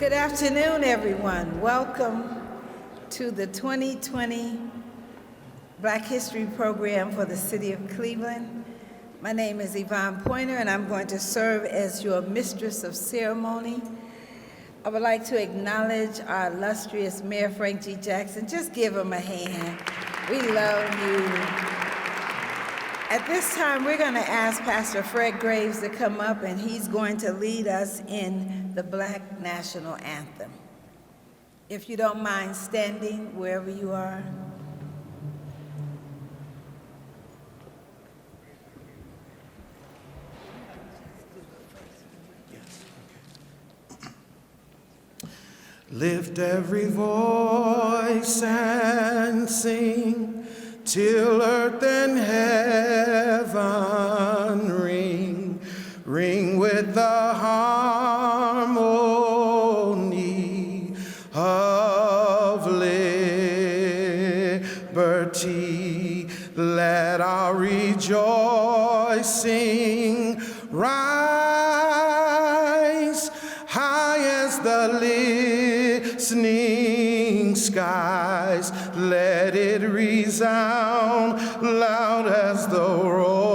Good afternoon, everyone. Welcome to the 2020 Black History Program for the City of Cleveland. My name is Yvonne Pointer, and I'm going to serve as your Mistress of Ceremony. I would like to acknowledge our illustrious Mayor Frank G. Jackson. Just give him a hand. We love you. At this time, we're going to ask Pastor Fred Graves to come up, and he's going to lead us in the Black National Anthem. If you don't mind standing wherever you are. Lift every voice and sing till earth and heaven ring, ring with the harmony of liberty. Let our rejoicing rise high as the listening skies. Let it resound loud as the rolling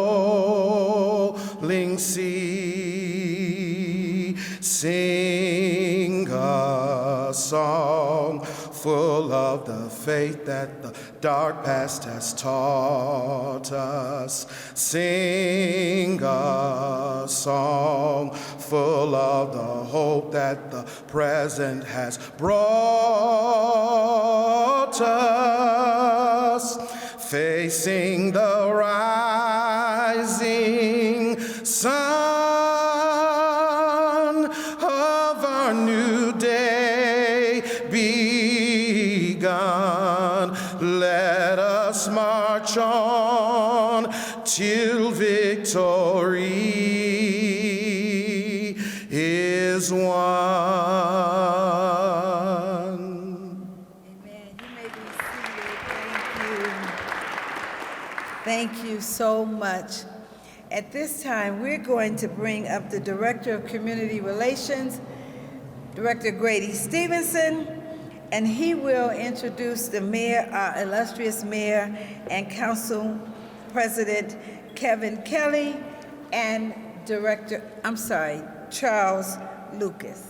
sea. Sing a song full of the faith that the dark past has taught us. Sing a song full of the hope that the present has brought us. Facing the rising sun of our new day begun. Let us march on till victory is won. Amen. You may be seated. Thank you. Thank you so much. At this time, we're going to bring up the Director of Community Relations, Director Grady Stevenson, and he will introduce the mayor, our illustrious mayor, and Council President Kevin Kelly, and Charles Lucas.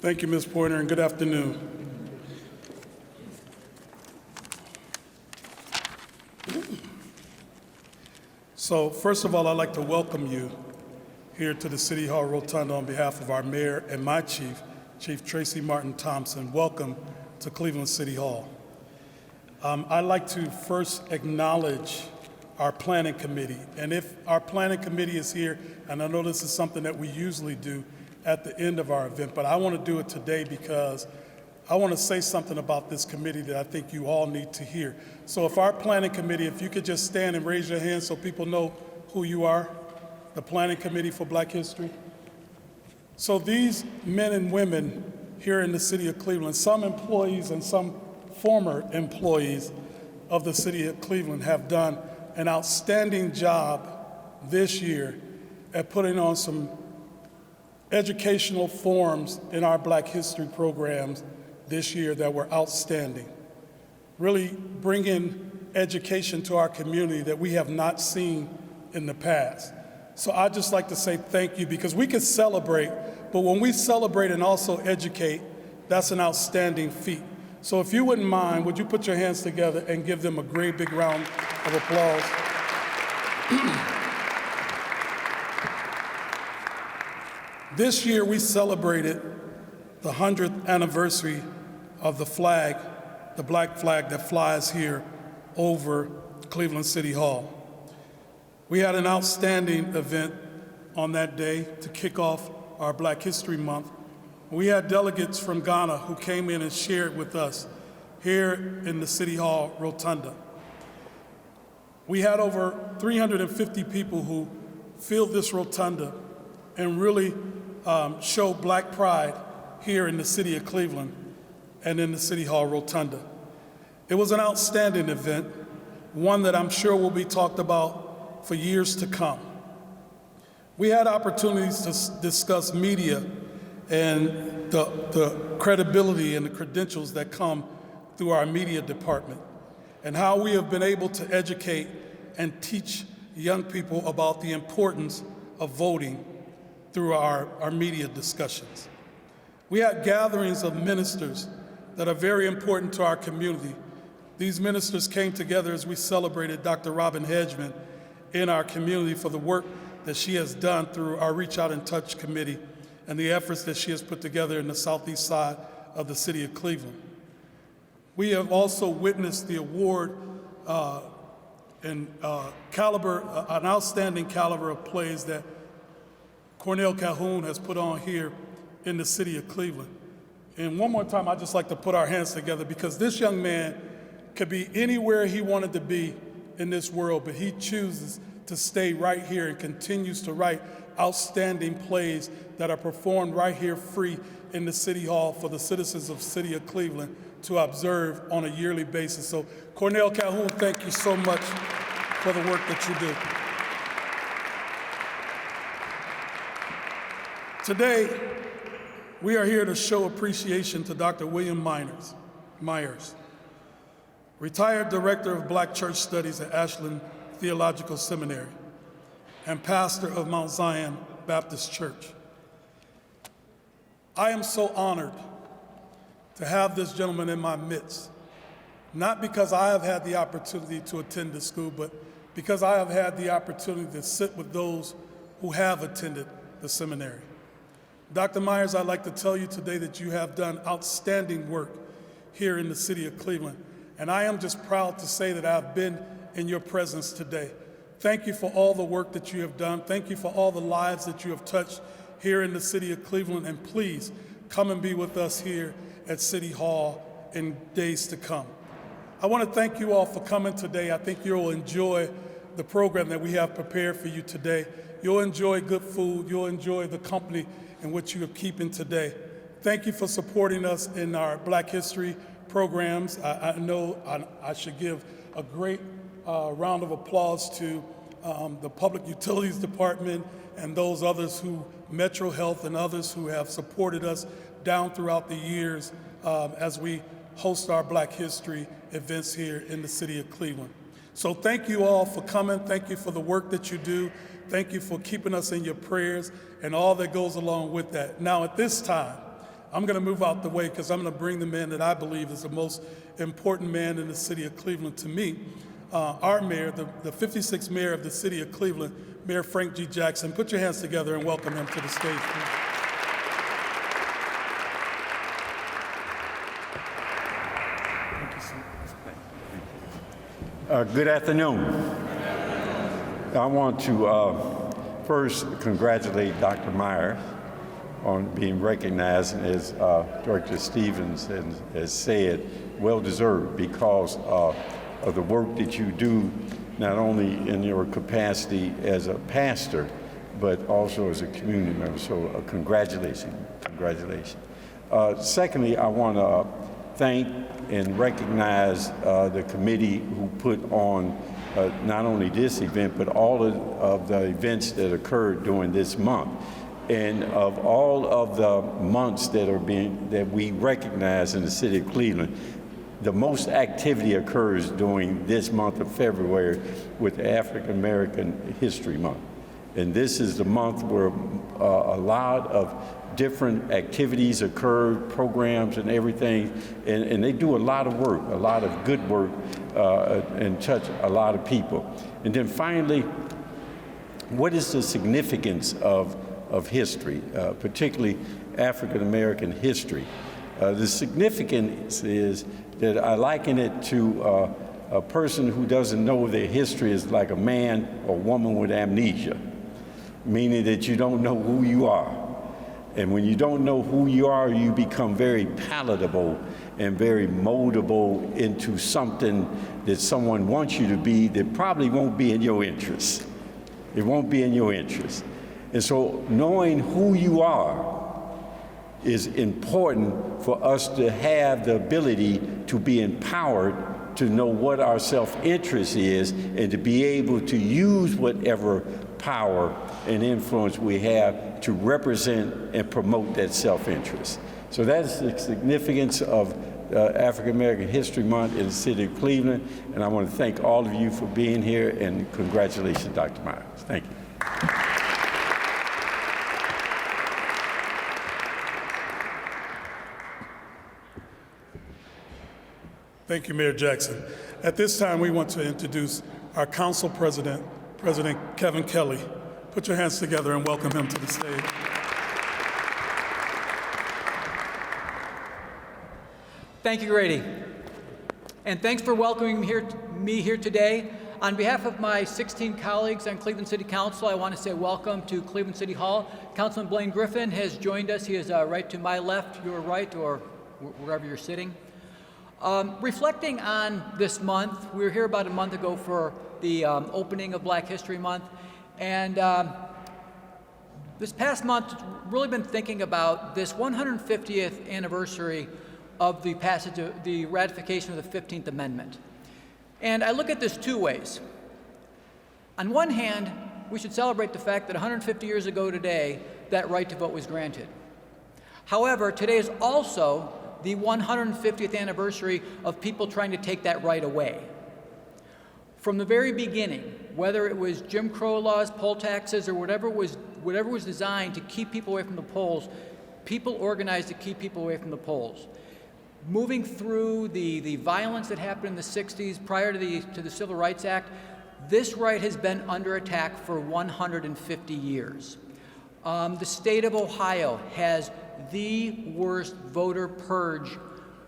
Thank you, Ms. Pointer, and good afternoon. So, first of all, I'd like to welcome you here to the City Hall Rotunda on behalf of our mayor and my chief, Chief Tracy Martin Thompson. Welcome to Cleveland City Hall. I'd like to first acknowledge our planning committee. And if our planning committee is here, and I know this is something that we usually do at the end of our event, but I want to do it today because I want to say something about this committee that I think you all need to hear. So if our planning committee, if you could just stand and raise your hand so people know who you are, the Planning Committee for Black History. So these men and women here in the city of Cleveland, some employees and some former employees of the city of Cleveland have done an outstanding job this year at putting on some educational forums in our Black History programs this year that were outstanding. Really bringing education to our community that we have not seen in the past. So I'd just like to say thank you, because we could celebrate, but when we celebrate and also educate, that's an outstanding feat. So if you wouldn't mind, would you put your hands together and give them a great big round of applause? This year we celebrated the 100th anniversary of the flag, the black flag that flies here over Cleveland City Hall. We had an outstanding event on that day to kick off our Black History Month. We had delegates from Ghana who came in and shared with us here in the City Hall Rotunda. We had over 350 people who filled this rotunda and really showed Black pride here in the city of Cleveland and in the City Hall Rotunda. It was an outstanding event, one that I'm sure will be talked about for years to come. We had opportunities to discuss media and the credibility and the credentials that come through our media department, and how we have been able to educate and teach young people about the importance of voting through our media discussions. We had gatherings of ministers that are very important to our community. These ministers came together as we celebrated Dr. Robin Hedgeman in our community for the work that she has done through our Reach Out and Touch Committee and the efforts that she has put together in the southeast side of the city of Cleveland. We have also witnessed the award and an outstanding caliber of plays that Cornell Calhoun has put on here in the city of Cleveland. And one more time, I'd just like to put our hands together, because this young man could be anywhere he wanted to be in this world, but he chooses to stay right here and continues to write outstanding plays that are performed right here free in the City Hall for the citizens of the city of Cleveland to observe on a yearly basis. So Cornell Calhoun, thank you so much for the work that you do. Today, we are here to show appreciation to Dr. William Myers, retired director of Black Church Studies at Ashland Theological Seminary and pastor of Mount Zion Baptist Church. I am so honored to have this gentleman in my midst, not because I have had the opportunity to attend the school, but because I have had the opportunity to sit with those who have attended the seminary. Dr. Myers, I'd like to tell you today that you have done outstanding work here in the city of Cleveland, and I am just proud to say that I've been in your presence today. Thank you for all the work that you have done. Thank you for all the lives that you have touched here in the city of Cleveland, and please come and be with us here at City Hall in days to come. I want to thank you all for coming today. I think you'll enjoy the program that we have prepared for you today. You'll enjoy good food. You'll enjoy the company in which you are keeping today. Thank you for supporting us in our Black History programs. I know I should give a great round of applause to the Public Utilities Department and those others Metro Health and others who have supported us down throughout the years as we host our Black History events here in the city of Cleveland. So thank you all for coming. Thank you for the work that you do. Thank you for keeping us in your prayers and all that goes along with that. Now at this time, I'm going to move out the way because I'm going to bring the man that I believe is the most important man in the city of Cleveland to me, our mayor, the 56th mayor of the city of Cleveland, Mayor Frank G. Jackson. Put your hands together and welcome him to the stage, please. Good afternoon. I want to first congratulate Dr. Myers on being recognized, as Director Stevens has said, well-deserved because of the work that you do, not only in your capacity as a pastor, but also as a community member. So congratulations. Secondly, I want to thank and recognize the committee who put on not only this event, but all of the events that occurred during this month. And of all of the months that we recognize in the city of Cleveland, the most activity occurs during this month of February with African American History Month. And this is the month where a lot of different activities occur, programs and everything, and they do a lot of work, a lot of good work, and touch a lot of people. And then finally, what is the significance of history, particularly African American history? The significance is that I liken it to a person who doesn't know their history is like a man or woman with amnesia, meaning that you don't know who you are. And when you don't know who you are, you become very palatable and very moldable into something that someone wants you to be that probably won't be in your interest. It won't be in your interest. And so knowing who you are is important for us to have the ability to be empowered to know what our self-interest is and to be able to use whatever power and influence we have to represent and promote that self-interest. So that's the significance of African American History Month in the city of Cleveland, and I want to thank all of you for being here, and congratulations, Dr. Myers. Thank you. Thank you, Mayor Jackson. At this time, we want to introduce our council president, President Kevin Kelly. Put your hands together and welcome him to the stage. Thank you, Grady. And thanks for welcoming me here today. On behalf of my 16 colleagues on Cleveland City Council, I want to say welcome to Cleveland City Hall. Councilman Blaine Griffin has joined us. He is right to my left, your right, or wherever you're sitting. Reflecting on this month, we were here about a month ago for the opening of Black History Month, and this past month, really been thinking about this 150th anniversary of the passage of the ratification of the 15th Amendment. And I look at this two ways. On one hand, we should celebrate the fact that 150 years ago today, that right to vote was granted. However, today is also the 150th anniversary of people trying to take that right away. From the very beginning, whether it was Jim Crow laws, poll taxes, or whatever was designed to keep people away from the polls, people organized to keep people away from the polls. Moving through the violence that happened in the 60s prior to the Civil Rights Act, this right has been under attack for 150 years. The state of Ohio has the worst voter purge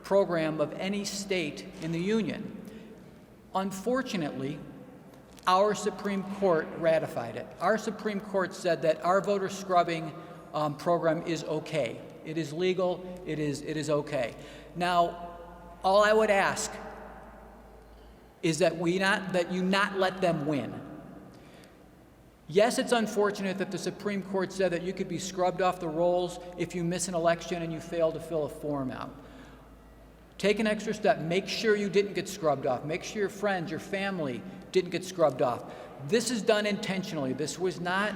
program of any state in the Union. Unfortunately, our Supreme Court ratified it. Our Supreme Court said that our voter scrubbing program is okay. It is legal, it is okay. Now, all I would ask is that you not let them win. Yes, it's unfortunate that the Supreme Court said that you could be scrubbed off the rolls if you miss an election and you fail to fill a form out. Take an extra step. Make sure you didn't get scrubbed off. Make sure your friends, your family didn't get scrubbed off. This is done intentionally. This was done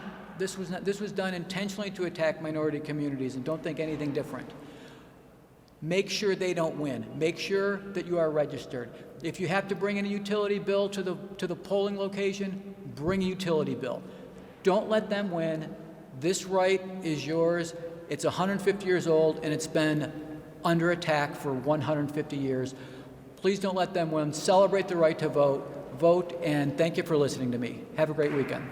intentionally to attack minority communities, and don't think anything different. Make sure they don't win. Make sure that you are registered. If you have to bring in a utility bill to the polling location, bring a utility bill. Don't let them win. This right is yours. It's 150 years old, and it's been under attack for 150 years. Please don't let them win. Celebrate the right to vote, and thank you for listening to me. Have a great weekend.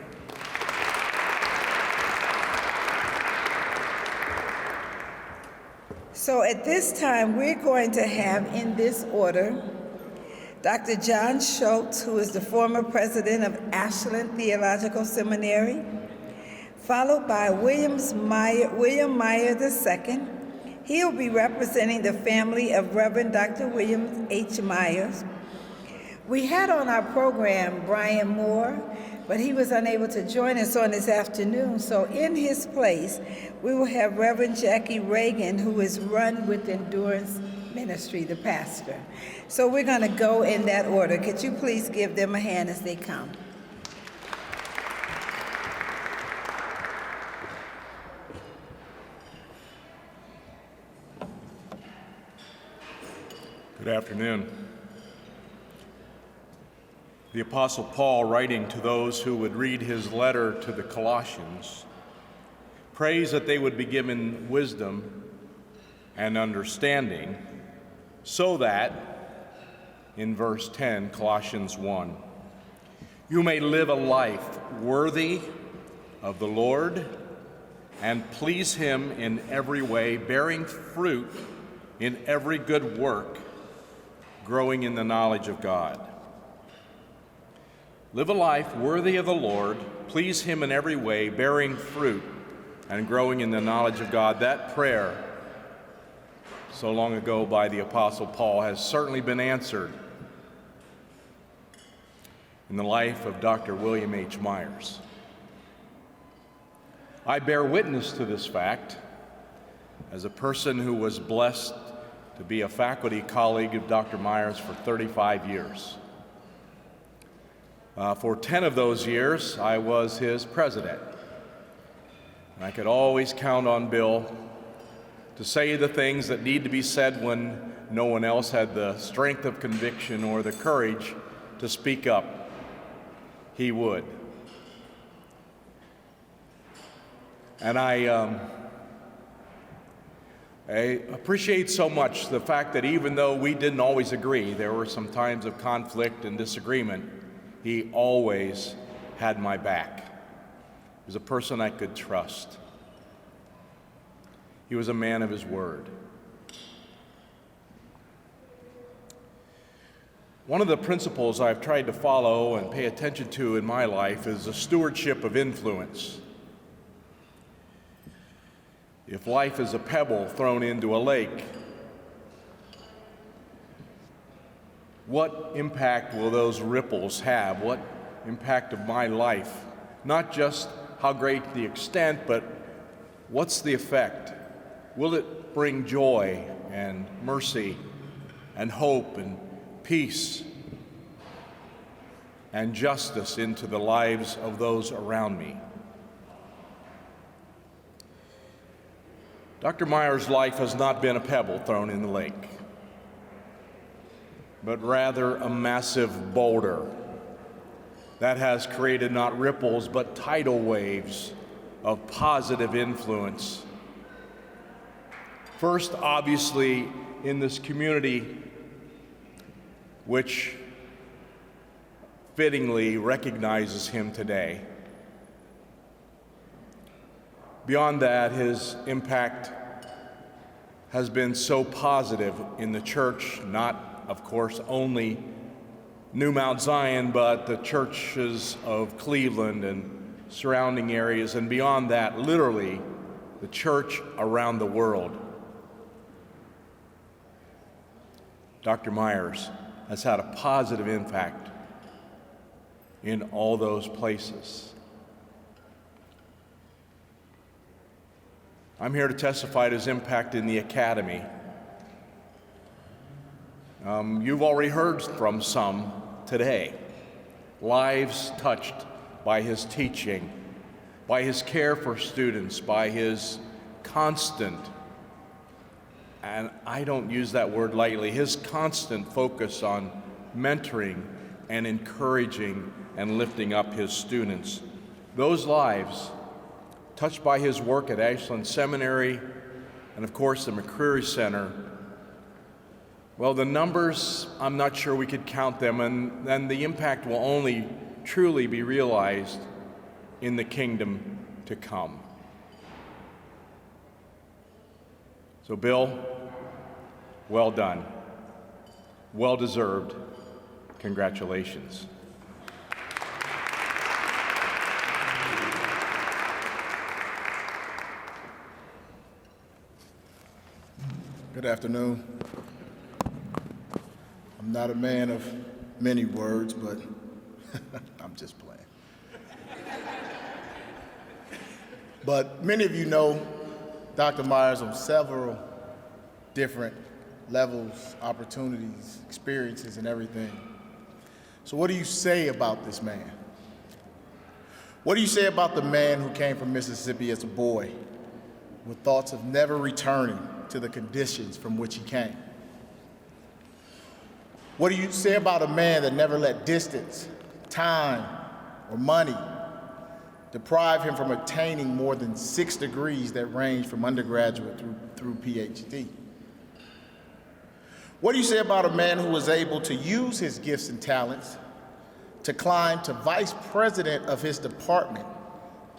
So at this time, we're going to have in this order Dr. John Schultz, who is the former president of Ashland Theological Seminary, followed by William Meyer II. He'll be representing the family of Reverend Dr. William H. Myers. We had on our program Brian Moore, but he was unable to join us on this afternoon. So in his place, we will have Reverend Jackie Reagan, who is Run with Endurance Ministry, the pastor. So we're going to go in that order. Could you please give them a hand as they come? Good afternoon. The Apostle Paul, writing to those who would read his letter to the Colossians, prays that they would be given wisdom and understanding so that, in verse 10, Colossians 1, you may live a life worthy of the Lord and please him in every way, bearing fruit in every good work, growing in the knowledge of God. Live a life worthy of the Lord, please him in every way, bearing fruit and growing in the knowledge of God. That prayer, so long ago by the Apostle Paul, has certainly been answered in the life of Dr. William H. Myers. I bear witness to this fact as a person who was blessed to be a faculty colleague of Dr. Myers for 35 years. For 10 of those years, I was his president. And I could always count on Bill to say the things that need to be said when no one else had the strength of conviction or the courage to speak up. He would. And I appreciate so much the fact that even though we didn't always agree, there were some times of conflict and disagreement, he always had my back. He was a person I could trust. He was a man of his word. One of the principles I've tried to follow and pay attention to in my life is the stewardship of influence. If life is a pebble thrown into a lake, what impact will those ripples have? What impact of my life? Not just how great the extent, but what's the effect? Will it bring joy and mercy and hope and peace and justice into the lives of those around me? Dr. Myers' life has not been a pebble thrown in the lake, but rather a massive boulder that has created not ripples, but tidal waves of positive influence. First, obviously, in this community, which fittingly recognizes him today. Beyond that, his impact has been so positive in the church, not, of course, only New Mount Zion, but the churches of Cleveland and surrounding areas, and beyond that, literally, the church around the world. Dr. Myers has had a positive impact in all those places. I'm here to testify to his impact in the academy. You've already heard from some today. Lives touched by his teaching, by his care for students, by his constant, and I don't use that word lightly, his constant focus on mentoring and encouraging and lifting up his students. Those lives touched by his work at Ashland Seminary and, of course, the McCreary Center. Well, the numbers, I'm not sure we could count them, and then the impact will only truly be realized in the kingdom to come. So, Bill, well done. Well deserved. Congratulations. Good afternoon. I'm not a man of many words, but I'm just playing. But many of you know Dr. Myers on several different levels, opportunities, experiences, and everything. So what do you say about this man? What do you say about the man who came from Mississippi as a boy with thoughts of never returning to the conditions from which he came? What do you say about a man that never let distance, time, or money deprive him from attaining more than 6 degrees that range from undergraduate through PhD? What do you say about a man who was able to use his gifts and talents to climb to vice president of his department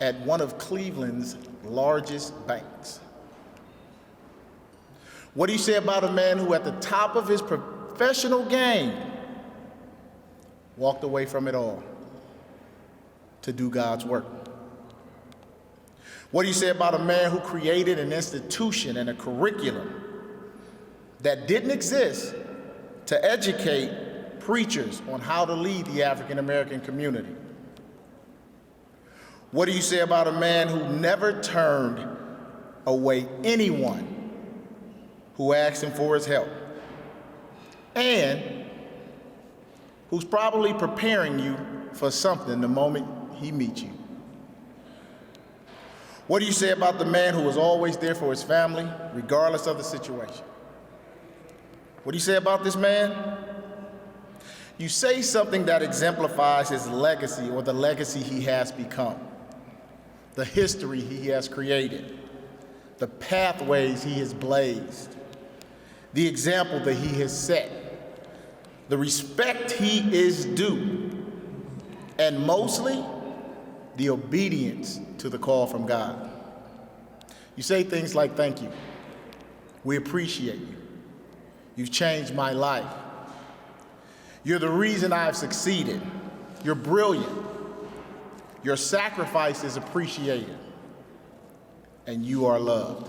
at one of Cleveland's largest banks? What do you say about a man who, at the top of his professional game, walked away from it all to do God's work? What do you say about a man who created an institution and a curriculum that didn't exist to educate preachers on how to lead the African American community? What do you say about a man who never turned away anyone who asks him for his help, and who's probably preparing you for something the moment he meets you. What do you say about the man who was always there for his family, regardless of the situation? What do you say about this man? You say something that exemplifies his legacy or the legacy he has become, the history he has created, the pathways he has blazed, the example that he has set, the respect he is due, and mostly, the obedience to the call from God. You say things like, "Thank you. We appreciate you. You've changed my life. You're the reason I've succeeded. You're brilliant. Your sacrifice is appreciated. And you are loved."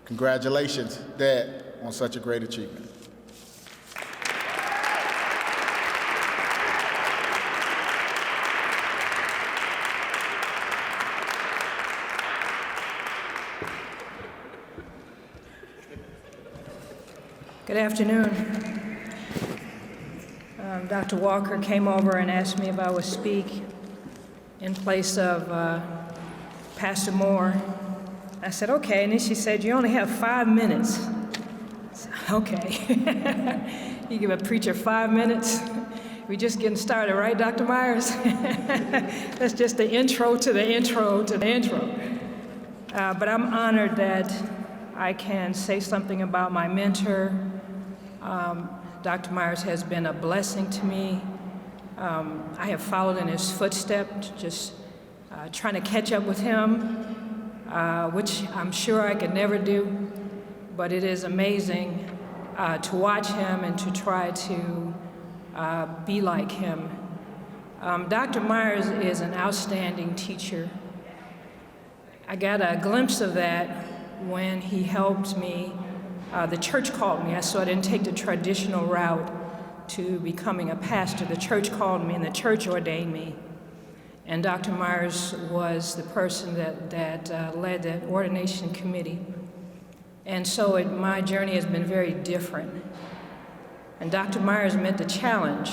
Congratulations, Dad, on such a great achievement. Good afternoon. Dr. Walker came over and asked me if I would speak in place of Pastor Moore. I said, okay, and then she said, you only have 5 minutes. I said, okay. You give a preacher 5 minutes? We're just getting started, right, Dr. Myers? That's just the intro to the intro to the intro. But I'm honored that I can say something about my mentor. Dr. Myers has been a blessing to me. I have followed in his footsteps, just trying to catch up with him, which I'm sure I could never do, but it is amazing to watch him and to try to be like him. Dr. Myers is an outstanding teacher. I got a glimpse of that when he helped me. The church called me, so I didn't take the traditional route to becoming a pastor. The church called me and the church ordained me. And Dr. Myers was the person that led that ordination committee. And so my journey has been very different. And Dr. Myers met the challenge.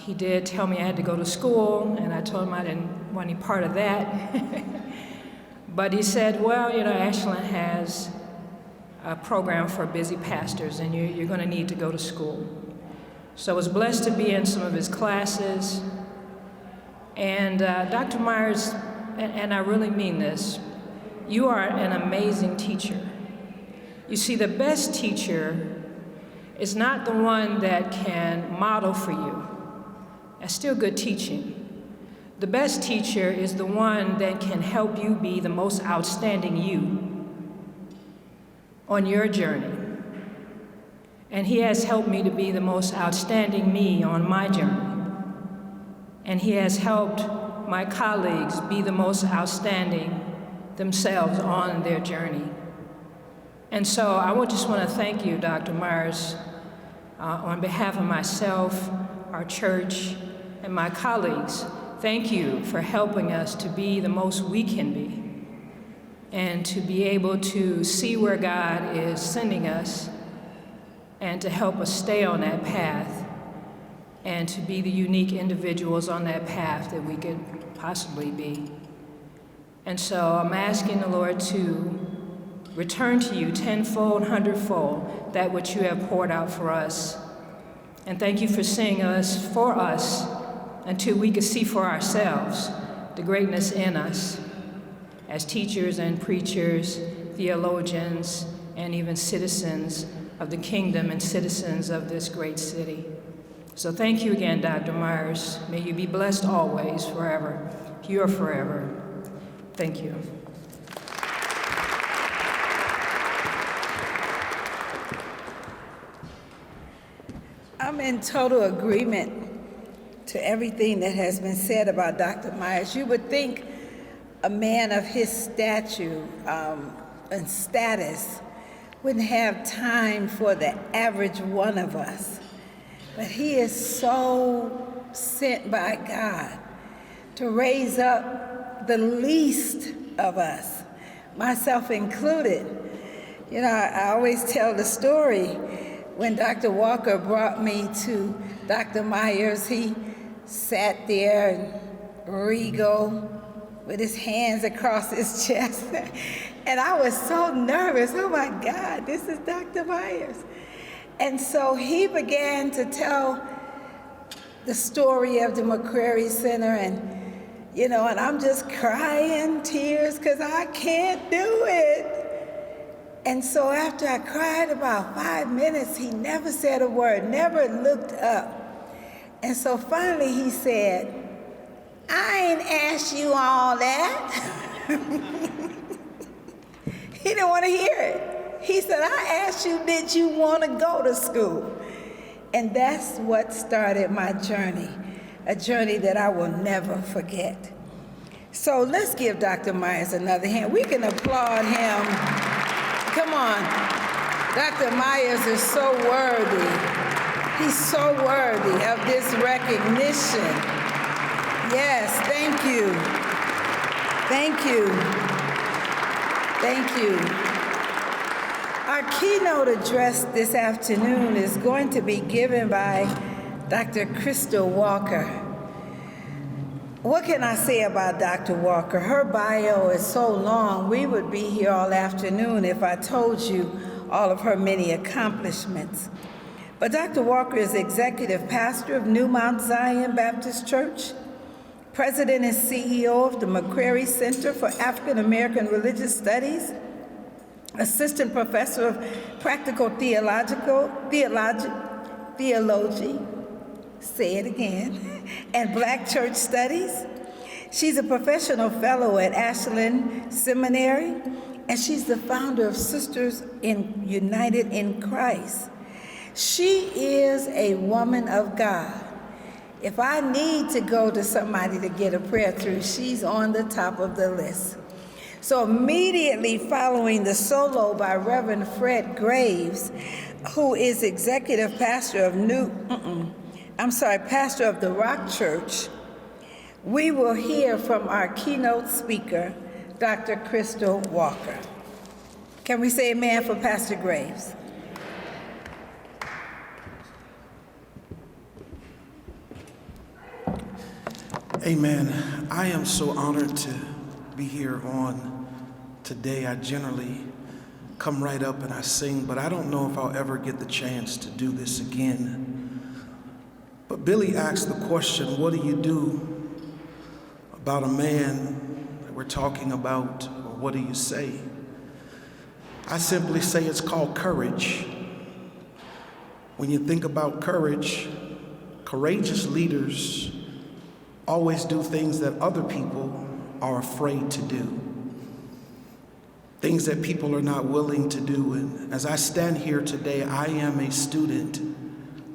He did tell me I had to go to school, and I told him I didn't want any part of that. But he said, well, you know, Ashland has a program for busy pastors, and you're going to need to go to school. So I was blessed to be in some of his classes. And Dr. Myers, and I really mean this, you are an amazing teacher. You see, the best teacher is not the one that can model for you. That's still good teaching. The best teacher is the one that can help you be the most outstanding you on your journey. And he has helped me to be the most outstanding me on my journey. And he has helped my colleagues be the most outstanding themselves on their journey. And so I just want to thank you, Dr. Myers, on behalf of myself, our church, and my colleagues. Thank you for helping us to be the most we can be and to be able to see where God is sending us and to help us stay on that path and to be the unique individuals on that path that we could possibly be. And so I'm asking the Lord to return to you tenfold, hundredfold, that which you have poured out for us. And thank you for seeing us for us until we could see for ourselves the greatness in us as teachers and preachers, theologians, and even citizens of the kingdom and citizens of this great city. So thank you again, Dr. Myers. May you be blessed always, forever. You are forever. Thank you. I'm in total agreement to everything that has been said about Dr. Myers. You would think a man of his stature and status wouldn't have time for the average one of us. But he is so sent by God to raise up the least of us, myself included, You know, I always tell the story. When Dr. Walker brought me to Dr. Myers, he sat there regal with his hands across his chest. And I was so nervous. Oh my God, this is Dr. Myers. And so he began to tell the story of the McCrary Center, and you know, and I'm just crying tears because I can't do it. And so after I cried about 5 minutes, he never said a word, never looked up. And so finally he said, "I ain't asked you all that." He didn't want to hear it. He said, "I asked you, did you want to go to school?" And that's what started my journey, a journey that I will never forget. So let's give Dr. Myers another hand. We can applaud him. Come on. Dr. Myers is so worthy. He's so worthy of this recognition. Yes, thank you. Thank you. Thank you. Our keynote address this afternoon is going to be given by Dr. Crystal Walker. What can I say about Dr. Walker? Her bio is so long, we would be here all afternoon if I told you all of her many accomplishments. But Dr. Walker is executive pastor of New Mount Zion Baptist Church, president and CEO of the McCrary Center for African American Religious Studies, assistant professor of practical theology, say it again, and Black Church Studies. She's a professional fellow at Ashland Seminary, and she's the founder of Sisters United in Christ. She is a woman of God. If I need to go to somebody to get a prayer through, she's on the top of the list. So immediately following the solo by Reverend Fred Graves, who is executive pastor of pastor of the Rock Church, we will hear from our keynote speaker, Dr. Crystal Walker. Can we say amen for Pastor Graves? Amen. I am so honored to be here on today. I generally come right up and I sing, but I don't know if I'll ever get the chance to do this again. But Billy asked the question, what do you do about a man that we're talking about, or what do you say? I simply say it's called courage. When you think about courage, courageous leaders always do things that other people are afraid to do, things that people are not willing to do. And as I stand here today, I am a student,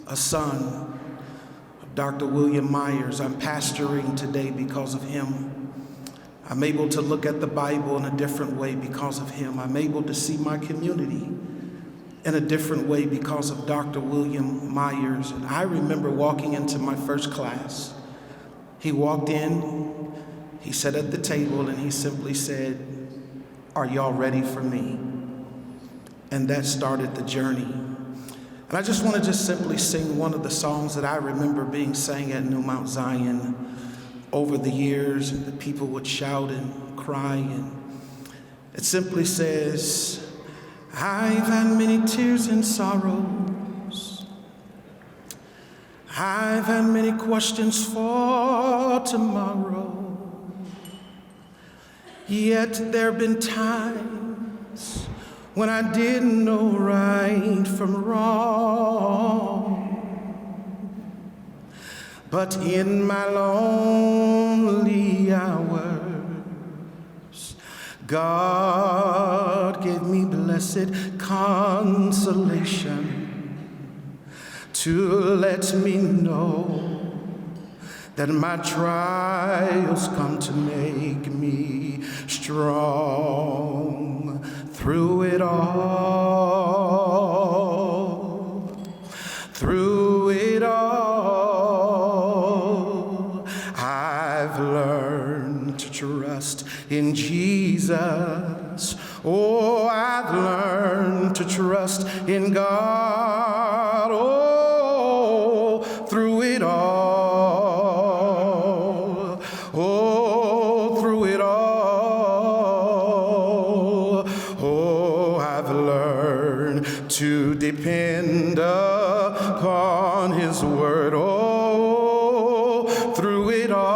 a son of Dr. William Myers. I'm pastoring today because of him. I'm able to look at the Bible in a different way because of him. I'm able to see my community in a different way because of Dr. William Myers. And I remember walking into my first class. He walked in, he sat at the table, and he simply said, "Are y'all ready for me?" And that started the journey. And I just want to simply sing one of the songs that I remember being sang at New Mount Zion over the years, and the people would shout and cry. And it simply says, "I've had many tears and sorrows. I've had many questions for tomorrow. Yet there have been times when I didn't know right from wrong. But in my lonely hours, God gave me blessed consolation to let me know that my trials come to make me strong. Through it all, I've learned to trust in Jesus Oh, I've learned to trust in God. Oh, through it all. Oh, through it all. Oh, I've learned to depend upon His word. Oh, through it all.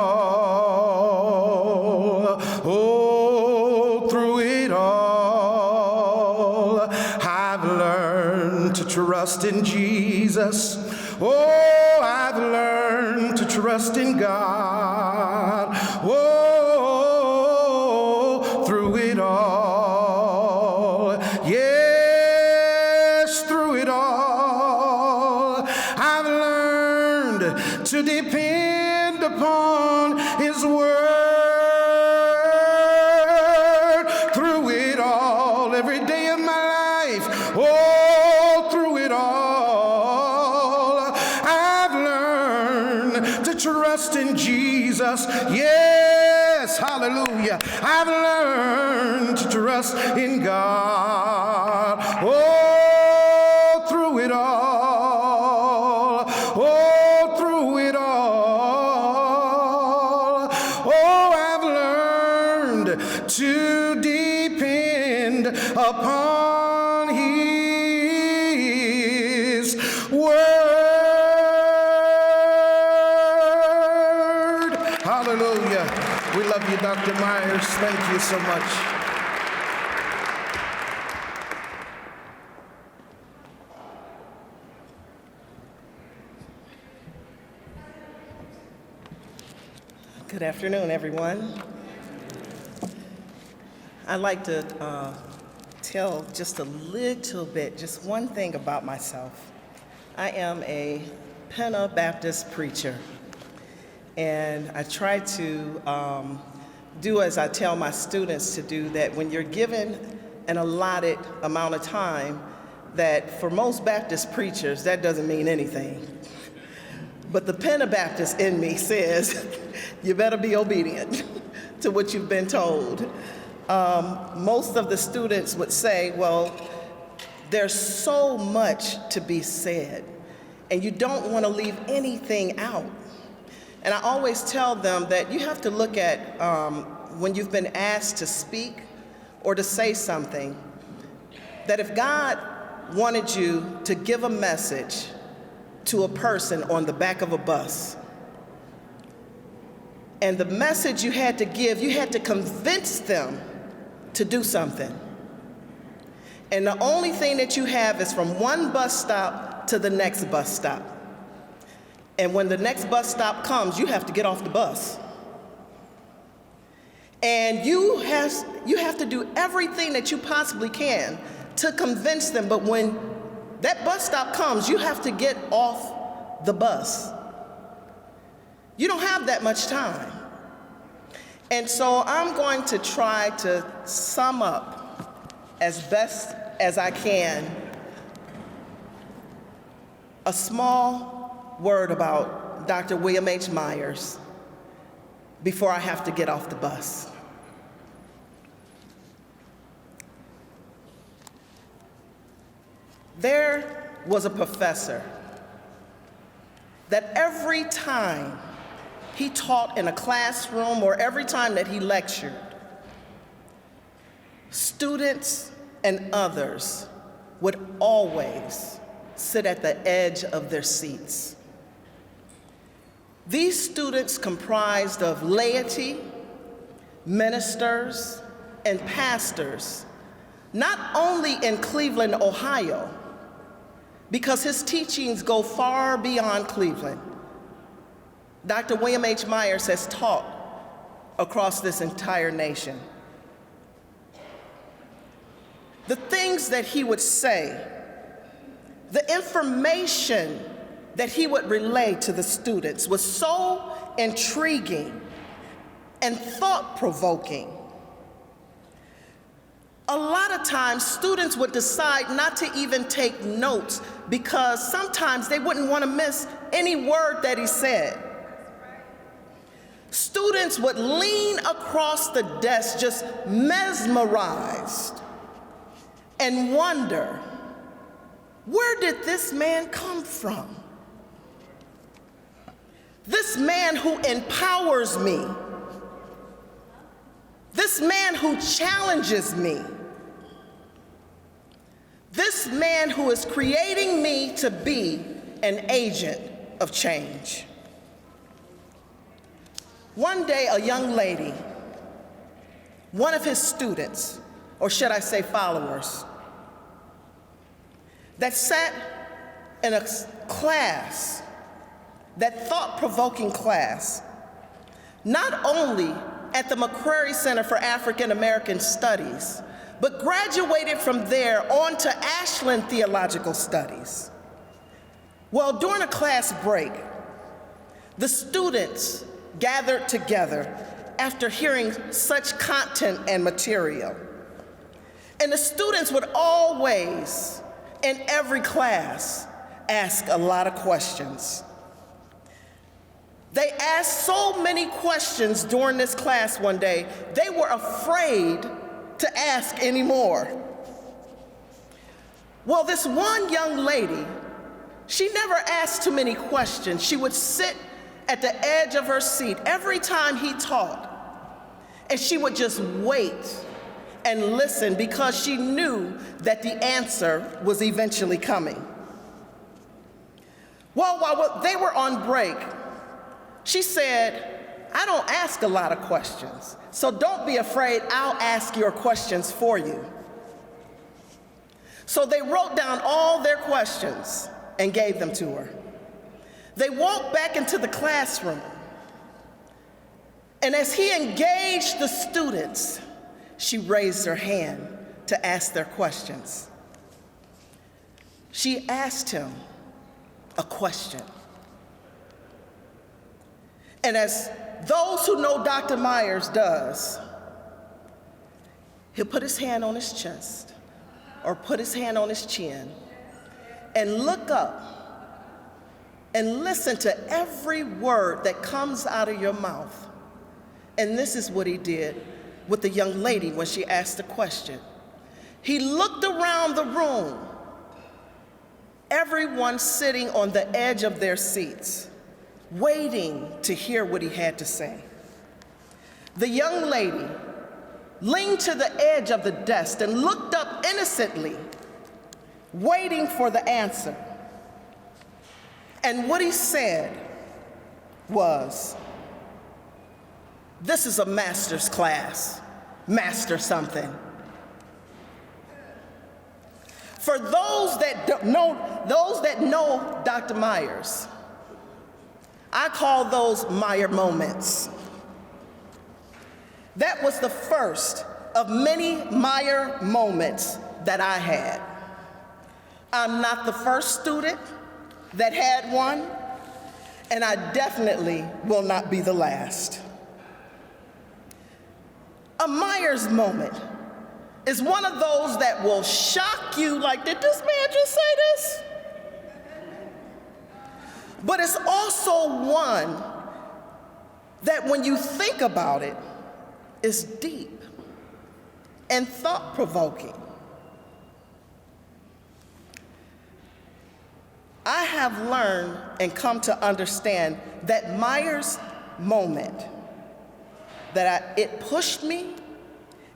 Oh, through it all. I've learned to trust in Jesus. Oh, I've learned to trust in God. Oh, through it all. Yes, through it all. I've learned to depend upon His word. Through it all, every day of my life. Oh, through it all, I've learned to trust in Jesus. Yes, hallelujah. I've learned to trust in God. Oh, through it all. Oh, through it all. Oh, I've learned to depend upon His word. Hallelujah. We love you, Dr. Myers. Thank you so much. Good afternoon, everyone. I'd like to tell just a little bit, just one thing about myself. I am a Pentabaptist preacher, and I try to do as I tell my students to do, that when you're given an allotted amount of time, that for most Baptist preachers, that doesn't mean anything. But the Pentabaptist in me says, you better be obedient to what you've been told. Most of the students would say, well, there's so much to be said, and you don't want to leave anything out. And I always tell them that you have to look at when you've been asked to speak or to say something, that if God wanted you to give a message to a person on the back of a bus, and the message you had to give, you had to convince them to do something. And the only thing that you have is from one bus stop to the next bus stop. And when the next bus stop comes, you have to get off the bus. And you have to do everything that you possibly can to convince them. But when that bus stop comes, you have to get off the bus. You don't have that much time. And so I'm going to try to sum up as best as I can a small word about Dr. William H. Myers before I have to get off the bus. There was a professor that every time he taught in a classroom or every time that he lectured, students and others would always sit at the edge of their seats. These students comprised of laity, ministers, and pastors, not only in Cleveland, Ohio, because his teachings go far beyond Cleveland. Dr. William H. Myers has taught across this entire nation. The things that he would say, the information that he would relay to the students was so intriguing and thought-provoking. A lot of times, students would decide not to even take notes because sometimes they wouldn't want to miss any word that he said. Students would lean across the desk just mesmerized and wonder, where did this man come from? This man who empowers me, this man who challenges me, this man who is creating me to be an agent of change. One day, a young lady, one of his students, or should I say followers, that sat in a class, that thought-provoking class, not only at the McCrary Center for African American Studies, but graduated from there on to Ashland Theological Studies. Well, during a class break, the students gathered together after hearing such content and material. And the students would always, in every class, ask a lot of questions. They asked so many questions during this class one day, they were afraid to ask any more. Well, this one young lady, she never asked too many questions. She would sit at the edge of her seat every time he taught, and she would just wait and listen because she knew that the answer was eventually coming. Well, while they were on break, she said, I don't ask a lot of questions, so don't be afraid, I'll ask your questions for you. So they wrote down all their questions and gave them to her. They walked back into the classroom, and as he engaged the students, she raised her hand to ask their questions. She asked him a question. And as those who know Dr. Myers does, he'll put his hand on his chest or put his hand on his chin and look up and listen to every word that comes out of your mouth. And this is what he did with the young lady when she asked the question. He looked around the room, everyone sitting on the edge of their seats, waiting to hear what he had to say. The young lady leaned to the edge of the desk and looked up innocently, waiting for the answer. And what he said was, "This is a master's class. Master something." For those that know Dr. Myers, I call those Meyer moments. That was the first of many Meyer moments that I had. I'm not the first student that had one, and I definitely will not be the last. A Myers moment is one of those that will shock you, like, did this man just say this? But it's also one that when you think about it, is deep and thought-provoking. I have learned and come to understand that Myers moment, it pushed me,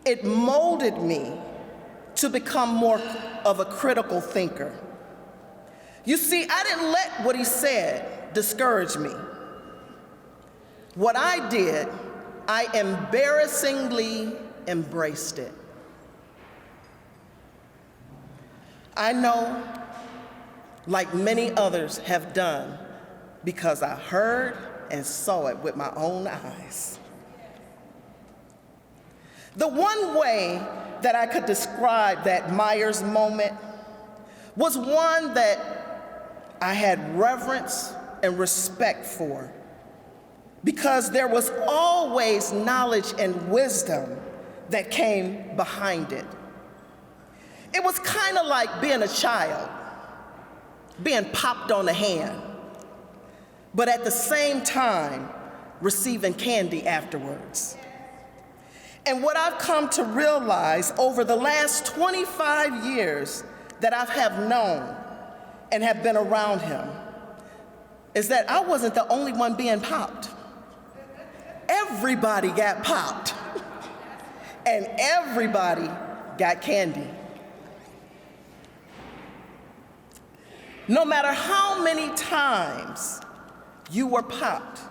it molded me to become more of a critical thinker. You see, I didn't let what he said discourage me. What I did, I embarrassingly embraced it. I know, like many others have done, because I heard and saw it with my own eyes. The one way that I could describe that Myers moment was one that I had reverence and respect for, because there was always knowledge and wisdom that came behind it. It was kind of like being a child, being popped on the hand, but at the same time, receiving candy afterwards. And what I've come to realize over the last 25 years that I have known and have been around him is that I wasn't the only one being popped. Everybody got popped, and everybody got candy. No matter how many times you were popped,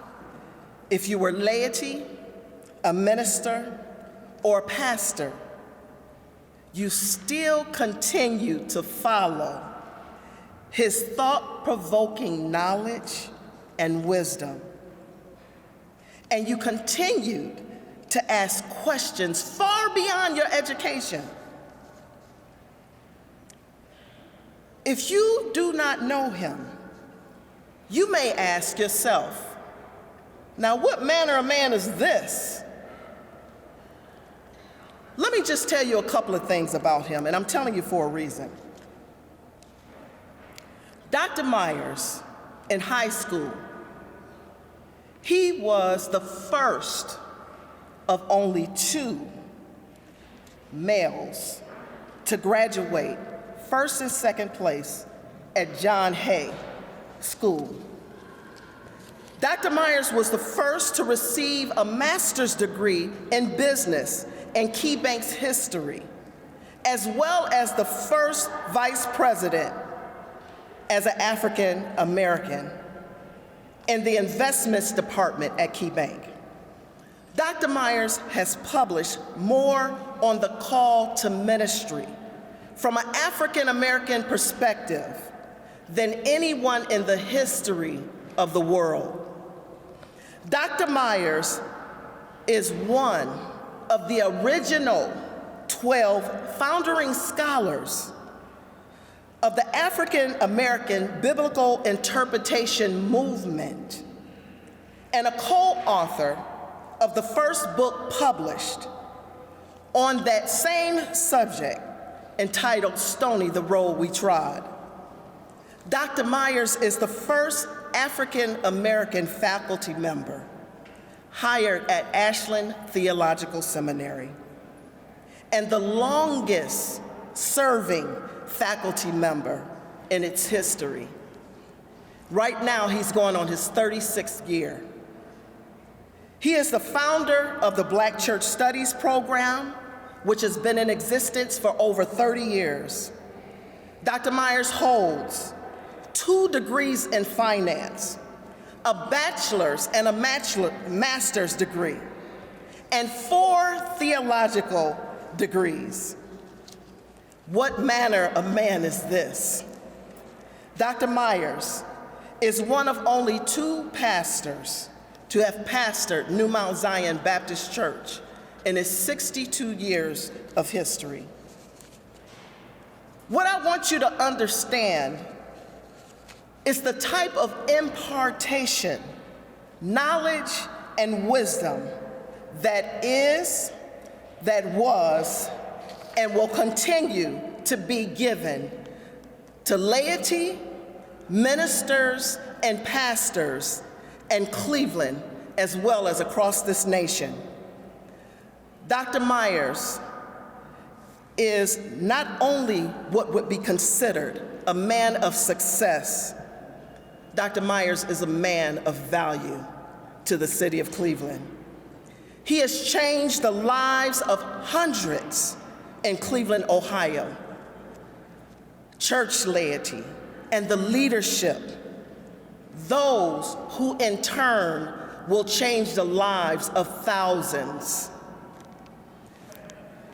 if you were laity, a minister, or a pastor, you still continue to follow his thought-provoking knowledge and wisdom. And you continued to ask questions far beyond your education. If you do not know him, you may ask yourself, now what manner of man is this? Let me just tell you a couple of things about him, and I'm telling you for a reason. Dr. Myers, in high school, he was the first of only 2 males to graduate first and second place at John Hay School. Dr. Myers was the first to receive a master's degree in business and KeyBank's history, as well as the first vice president as an African American in the investments department at KeyBank. Dr. Myers has published more on the call to ministry from an African American perspective than anyone in the history of the world. Dr. Myers is one of the original 12 founding scholars of the African American Biblical Interpretation Movement and a co-author of the first book published on that same subject entitled Stony the Road We Trod. Dr. Myers is the first African American faculty member hired at Ashland Theological Seminary and the longest serving faculty member in its history. Right now, he's going on his 36th year. He is the founder of the Black Church Studies program, which has been in existence for over 30 years. Dr. Myers holds 2 degrees in finance, a bachelor's and a master's degree, and 4 theological degrees. What manner of man is this? Dr. Myers is one of only 2 pastors to have pastored New Mount Zion Baptist Church in its 62 years of history. What I want you to understand is the type of impartation, knowledge, and wisdom that is, that was, and will continue to be given to laity, ministers, and pastors in Cleveland, as well as across this nation. Dr. Myers is not only what would be considered a man of success, Dr. Myers is a man of value to the city of Cleveland. He has changed the lives of hundreds in Cleveland, Ohio, church laity, and the leadership, those who in turn will change the lives of thousands.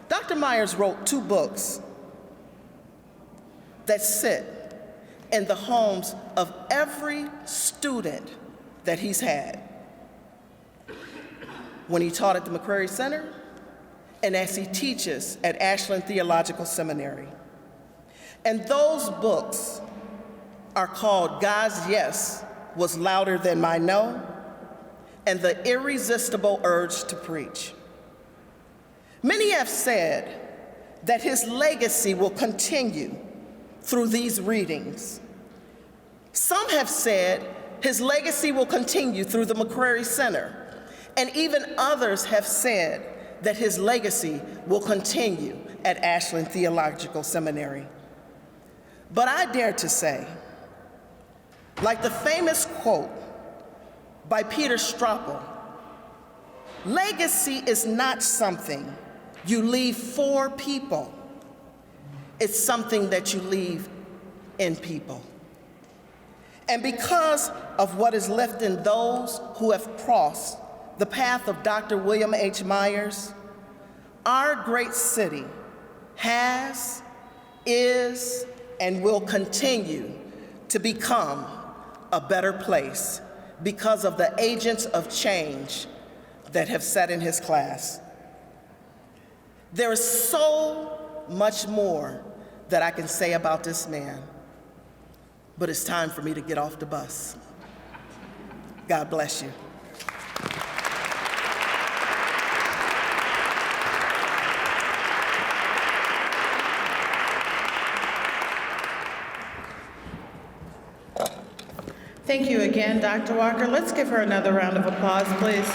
Dr. Myers wrote 2 books that sit in the homes of every student that he's had. When he taught at the McCrary Center, and as he teaches at Ashland Theological Seminary. And those books are called God's Yes Was Louder Than My No, and The Irresistible Urge to Preach. Many have said that his legacy will continue through these readings. Some have said his legacy will continue through the McCrary Center, and even others have said that his legacy will continue at Ashland Theological Seminary. But I dare to say, like the famous quote by Peter Straupel, legacy is not something you leave for people. It's something that you leave in people. And because of what is left in those who have crossed the path of Dr. William H. Myers, our great city has, is, and will continue to become a better place because of the agents of change that have sat in his class. There is so much more that I can say about this man, but it's time for me to get off the bus. God bless you. Thank you again, Dr. Walker. Let's give her another round of applause, please.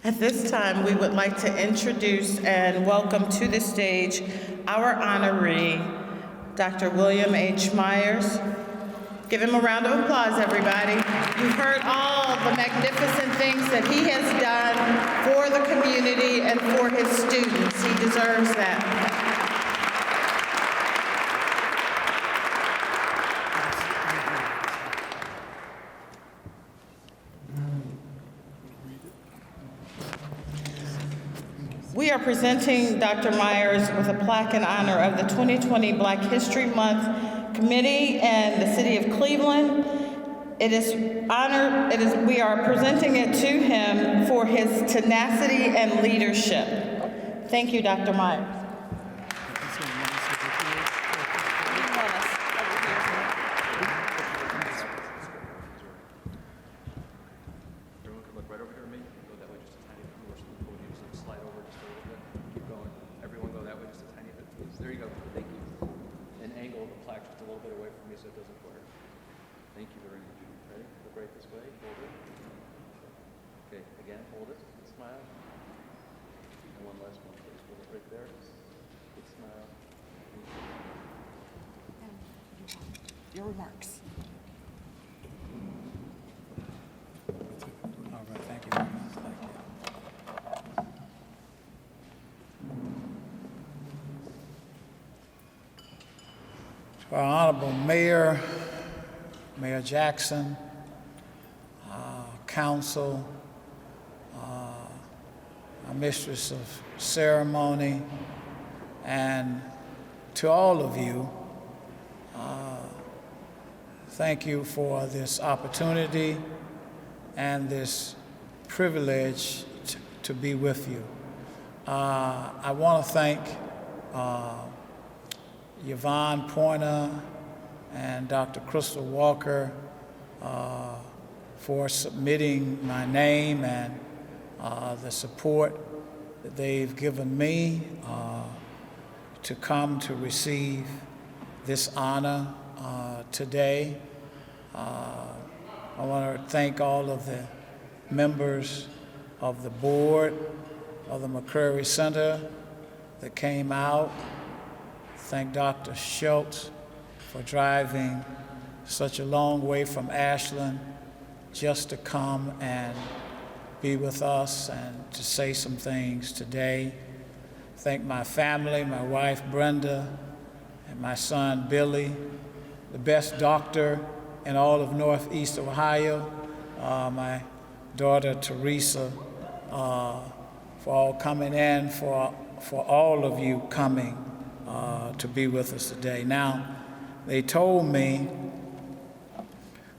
At this time, we would like to introduce and welcome to the stage our honoree, Dr. William H. Myers. Give him a round of applause, everybody. You've heard all the magnificent things that he has done for the community and for his students. He deserves that. We are presenting Dr. Myers with a plaque in honor of the 2020 Black History Month Committee and the City of Cleveland. We are presenting it to him for his tenacity and leadership. Thank you, Dr. Myers. Your remarks. All right, thank you very much. Thank you. To our Honorable Mayor, Mayor Jackson, Council, our Mistress of Ceremony, and to all of you, thank you for this opportunity and this privilege to be with you. I want to thank Yvonne Pointer and Dr. Crystal Walker for submitting my name and the support that they've given me to come to receive this honor today. I want to thank all of the members of the board of the McCrary Center that came out. Thank Dr. Schultz for driving such a long way from Ashland just to come and be with us and to say some things today. Thank my family, my wife Brenda, and my son Billy, the best doctor in all of Northeast Ohio, my daughter Teresa, for all coming in, for all of you coming to be with us today. Now, they told me,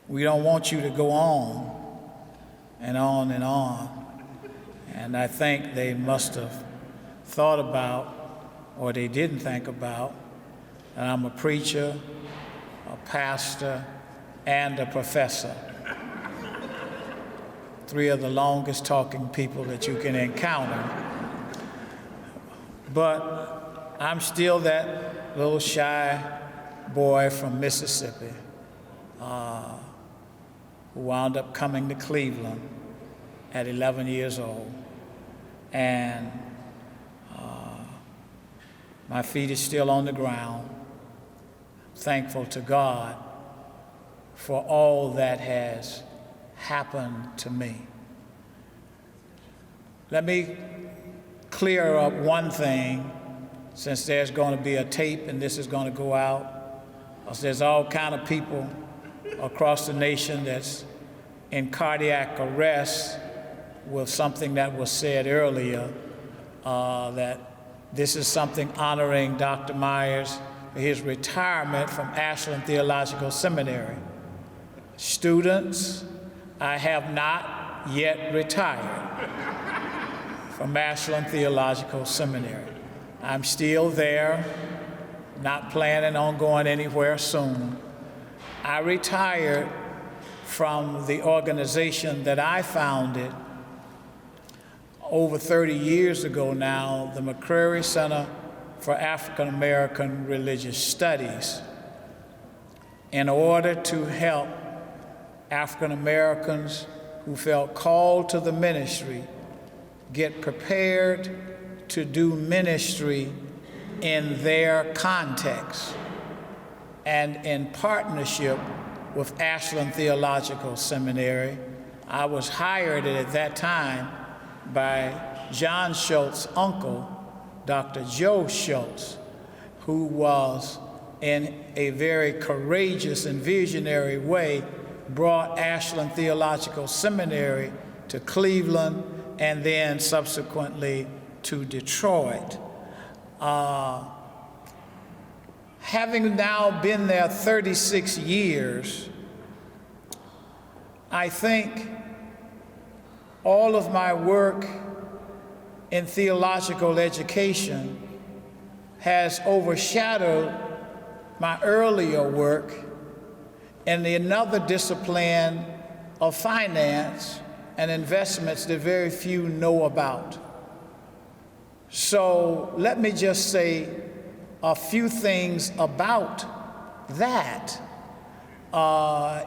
we don't want you to go on and on and on. And I think they must have thought about, or they didn't think about, that I'm a preacher, a pastor, and a professor. 3 of the longest talking people that you can encounter. But I'm still that little shy boy from Mississippi. who wound up coming to Cleveland at 11 years old. And my feet are still on the ground. Thankful to God for all that has happened to me. Let me clear up one thing, since there's going to be a tape and this is going to go out. There's all kind of people across the nation that's in cardiac arrest with something that was said earlier, that this is something honoring Dr. Myers for his retirement from Ashland Theological Seminary. Students, I have not yet retired from Ashland Theological Seminary. I'm still there, not planning on going anywhere soon. I retired from the organization that I founded over 30 years ago now, the McCrary Center for African American Religious Studies, in order to help African Americans who felt called to the ministry get prepared to do ministry in their context and in partnership with Ashland Theological Seminary. I was hired at that time by John Schultz's uncle, Dr. Joe Schultz, who was in a very courageous and visionary way brought Ashland Theological Seminary to Cleveland and then subsequently to Detroit. Having now been there 36 years, I think all of my work in theological education has overshadowed my earlier work in another discipline of finance and investments that very few know about. So let me just say a few things about that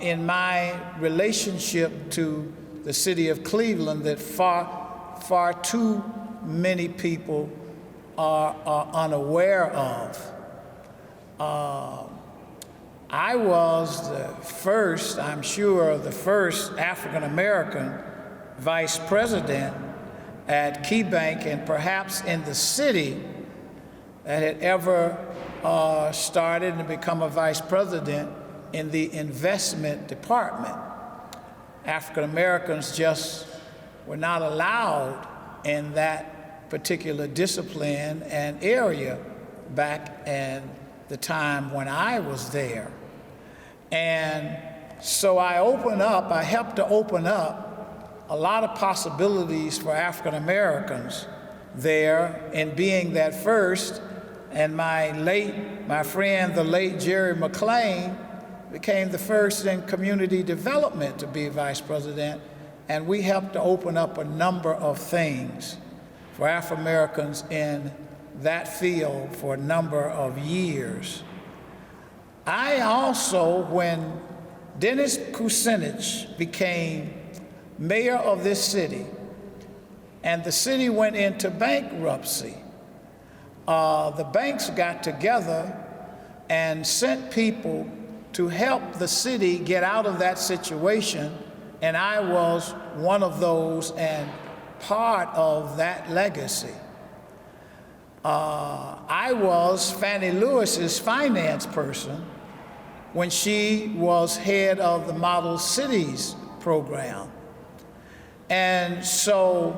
in my relationship to the city of Cleveland that far too many people are unaware of. I was the first, I'm sure, the first African American vice president at KeyBank and perhaps in the city that had ever started and become a vice president in the investment department. African Americans just were not allowed in that particular discipline and area back in the time when I was there. And so I helped to open up a lot of possibilities for African Americans there in being that first. And my friend, the late Jerry McLean, became the first in community development to be vice president. And we helped to open up a number of things for African Americans in that field for a number of years. I also, when Dennis Kucinich became mayor of this city and the city went into bankruptcy, the banks got together and sent people to help the city get out of that situation, and I was one of those and part of that legacy. I was Fannie Lewis's finance person when she was head of the Model Cities program. And so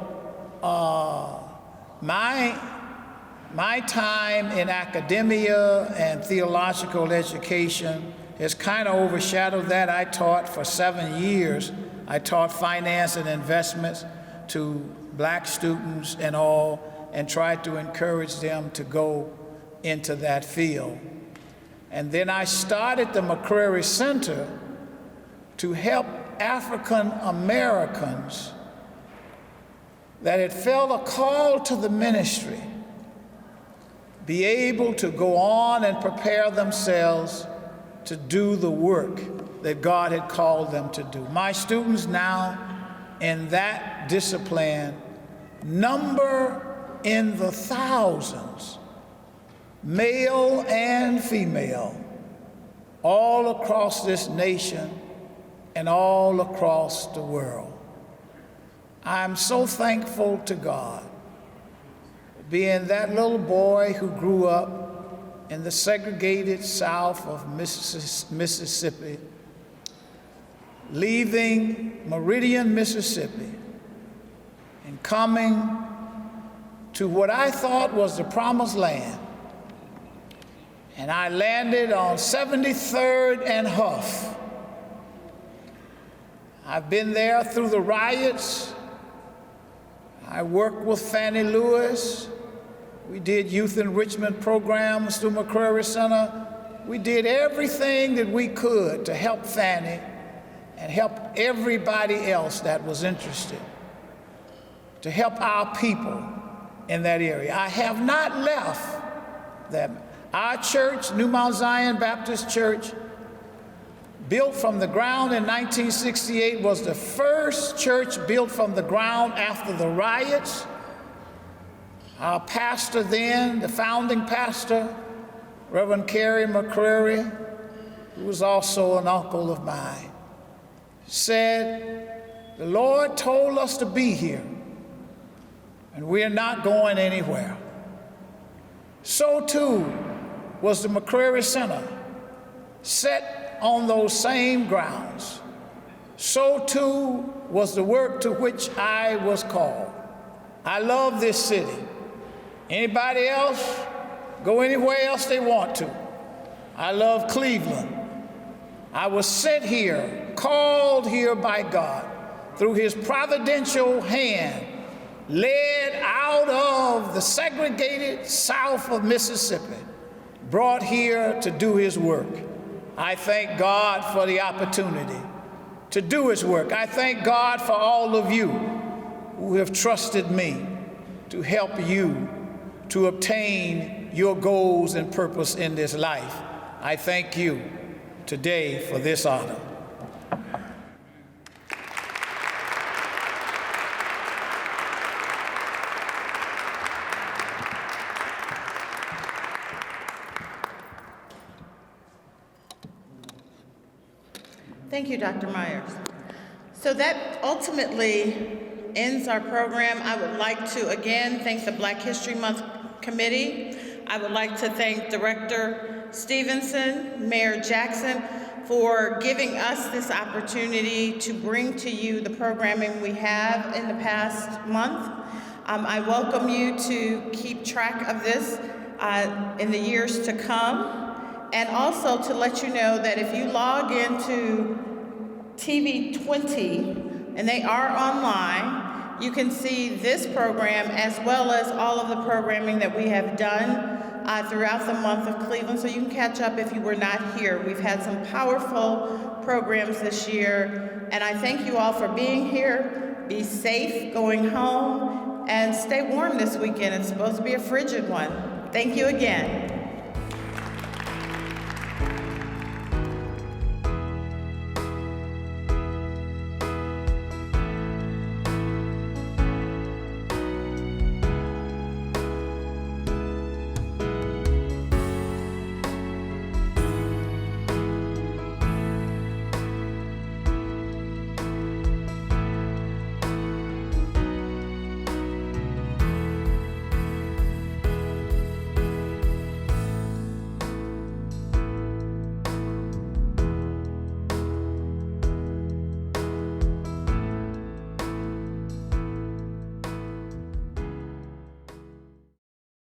my time in academia and theological education has kind of overshadowed that. I taught for 7 years. I taught finance and investments to black students and all, and tried to encourage them to go into that field. And then I started the McCrary Center to help African Americans that had felt a call to the ministry be able to go on and prepare themselves to do the work that God had called them to do. My students now in that discipline number in the thousands, male and female, all across this nation and all across the world. I'm so thankful to God, being that little boy who grew up in the segregated South of Mississippi, leaving Meridian, Mississippi, and coming to what I thought was the promised land. And I landed on 73rd and Huff. I've been there through the riots. I worked with Fannie Lewis. We did youth enrichment programs through McCrary Center. We did everything that we could to help Fannie and help everybody else that was interested, to help our people in that area. I have not left them. Our church, New Mount Zion Baptist Church, built from the ground in 1968, was the first church built from the ground after the riots. Our pastor then, the founding pastor, Reverend Kerry McCrary, who was also an uncle of mine, said, the Lord told us to be here, and we're not going anywhere. So too was the McCrary Center, set on those same grounds. So too was the work to which I was called. I love this city. Anybody else? Go anywhere else they want to. I love Cleveland. I was sent here, called here by God through his providential hand, led out of the segregated South of Mississippi, brought here to do his work. I thank God for the opportunity to do his work. I thank God for all of you who have trusted me to help you to obtain your goals and purpose in this life. I thank you today for this honor. Thank you, Dr. Myers. So that ultimately ends our program. I would like to again thank the Black History Month Committee. I would like to thank Director Stevenson, Mayor Jackson, for giving us this opportunity to bring to you the programming we have in the past month. I welcome you to keep track of this in the years to come, and also to let you know that if you log into TV 20, and they are online, you can see this program as well as all of the programming that we have done throughout the month of Cleveland, so you can catch up if you were not here. We've had some powerful programs this year, and I thank you all for being here. Be safe going home, and stay warm this weekend. It's supposed to be a frigid one. Thank you again.